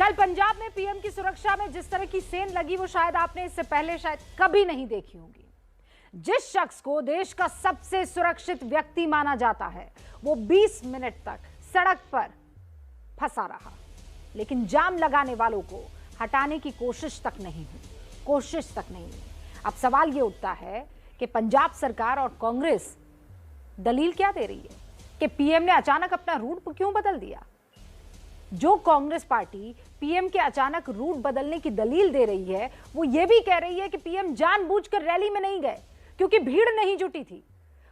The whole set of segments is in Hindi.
कल पंजाब में पीएम की सुरक्षा में जिस तरह की सेन लगी वो शायद आपने इससे पहले शायद कभी नहीं देखी होगी। जिस शख्स को देश का सबसे सुरक्षित व्यक्ति माना जाता है वो 20 मिनट तक सड़क पर फंसा रहा, लेकिन जाम लगाने वालों को हटाने की कोशिश तक नहीं हुई। अब सवाल ये उठता है कि पंजाब सरकार और कांग्रेस दलील क्या दे रही है कि पीएम ने अचानक अपना रूट क्यों बदल दिया। जो कांग्रेस पार्टी पीएम के अचानक रूट बदलने की दलील दे रही है वो ये भी कह रही है कि पीएम जानबूझकर रैली में नहीं गए क्योंकि भीड़ नहीं जुटी थी।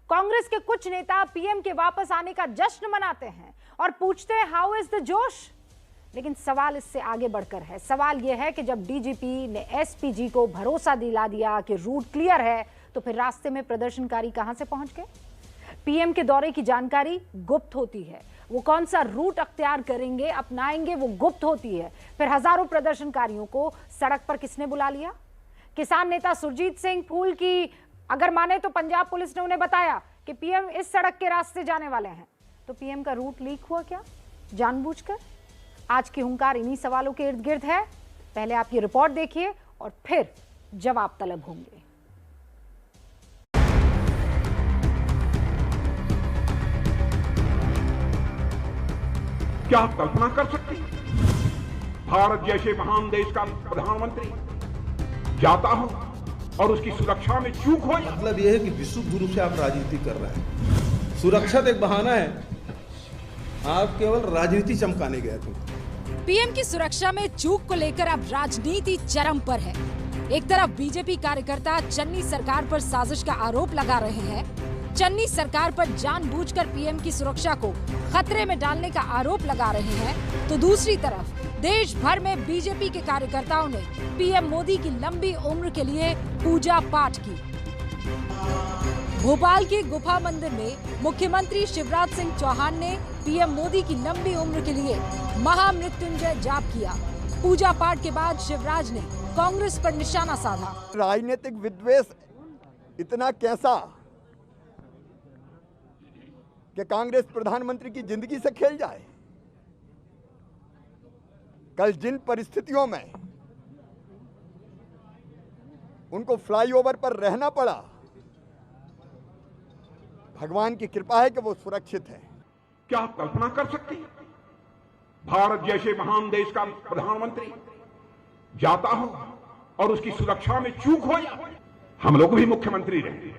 कांग्रेस के कुछ नेता पीएम के वापस आने का जश्न मनाते हैं और पूछते हैं हाउ इज द जोश। लेकिन सवाल इससे आगे बढ़कर है। सवाल यह है कि जब डीजीपी ने एसपीजी को भरोसा दिला दिया कि रूट क्लियर है तो फिर रास्ते में प्रदर्शनकारी कहां से पहुंच गए। पीएम के दौरे की जानकारी गुप्त होती है, वो कौन सा रूट अख्तियार करेंगे अपनाएंगे वो गुप्त होती है। फिर हजारों प्रदर्शनकारियों को सड़क पर किसने बुला लिया। किसान नेता सुरजीत सिंह फूल की अगर माने तो पंजाब पुलिस ने उन्हें बताया कि पीएम इस सड़क के रास्ते जाने वाले हैं, तो पीएम का रूट लीक हुआ क्या जानबूझकर। आज की हुंकार इन्हीं सवालों के इर्द गिर्द है। पहले आप ये रिपोर्ट देखिए और फिर जवाब तलब होंगे। क्या आप कल्पना कर सकते हैं भारत जैसे महान देश का प्रधानमंत्री जाता हो और उसकी सुरक्षा में चूक हो। मतलब यह है कि विशुद्ध रूप से आप राजनीति कर रहे हैं। सुरक्षा एक बहाना है, आप केवल राजनीति चमकाने गए थे। पीएम की सुरक्षा में चूक को लेकर अब राजनीति चरम पर है। एक तरफ बीजेपी कार्यकर्ता चन्नी सरकार पर साजिश का आरोप लगा रहे हैं, चन्नी सरकार पर जानबूझकर पीएम की सुरक्षा को खतरे में डालने का आरोप लगा रहे हैं, तो दूसरी तरफ देश भर में बीजेपी के कार्यकर्ताओं ने पीएम मोदी की लंबी उम्र के लिए पूजा पाठ की। भोपाल के गुफा मंदिर में मुख्यमंत्री शिवराज सिंह चौहान ने पीएम मोदी की लंबी उम्र के लिए महामृत्युंजय जाप किया। पूजा पाठ के बाद शिवराज ने कांग्रेस पर निशाना साधा। राजनीतिक विद्वेष इतना कैसा कि कांग्रेस प्रधानमंत्री की जिंदगी से खेल जाए। कल जिन परिस्थितियों में उनको फ्लाईओवर पर रहना पड़ा, भगवान की कृपा है कि वो सुरक्षित है। क्या आप कल्पना कर सकते हैं भारत जैसे महान देश का प्रधानमंत्री जाता हो और उसकी सुरक्षा में चूक हो। हम लोग भी मुख्यमंत्री रहे।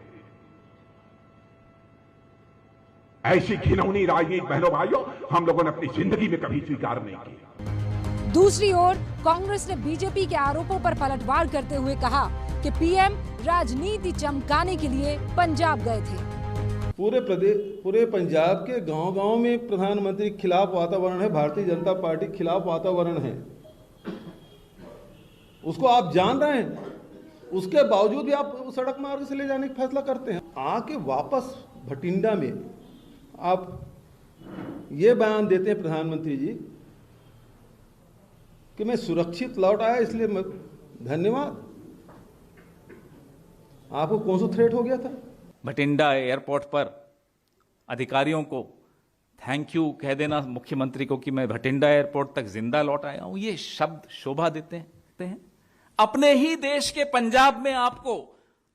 ऐसी घिनौनी राजनीति बहनों भाइयों हम लोगों ने अपनी जिंदगी में कभी स्वीकार नहीं की। दूसरी ओर कांग्रेस ने बीजेपी के आरोपों पर पलटवार करते हुए कहा कि पीएम राजनीति चमकाने के लिए पंजाब गए थे। पूरे पंजाब के गांव-गांव में प्रधानमंत्री के खिलाफ वातावरण है, भारतीय जनता पार्टी के खिलाफ वातावरण है, उसको आप जान रहे हैं। उसके बावजूद भी आप सड़क मार्ग से ले जाने का फैसला करते हैं। आके वापस भटिंडा में आप ये बयान देते हैं प्रधानमंत्री जी कि मैं सुरक्षित लौट आया इसलिए धन्यवाद। आपको कौन सा थ्रेट हो गया था। भटिंडा एयरपोर्ट पर अधिकारियों को थैंक यू कह देना मुख्यमंत्री को कि मैं भटिंडा एयरपोर्ट तक जिंदा लौट आया हूं, ये शब्द शोभा देते हैं। अपने ही देश के पंजाब में आपको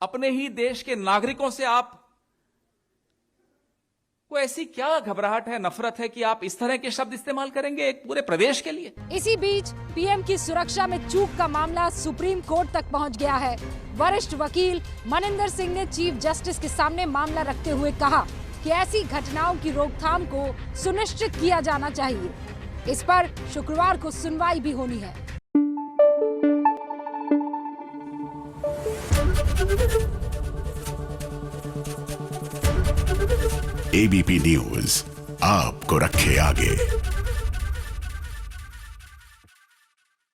अपने ही देश के नागरिकों से आप को ऐसी क्या घबराहट है, नफरत है कि आप इस तरह के शब्द इस्तेमाल करेंगे एक पूरे प्रदेश के लिए। इसी बीच पीएम की सुरक्षा में चूक का मामला सुप्रीम कोर्ट तक पहुंच गया है। वरिष्ठ वकील मनिंदर सिंह ने चीफ जस्टिस के सामने मामला रखते हुए कहा कि ऐसी घटनाओं की रोकथाम को सुनिश्चित किया जाना चाहिए। इस पर शुक्रवार को सुनवाई भी होनी है। एबीपी न्यूज आपको रखे आगे।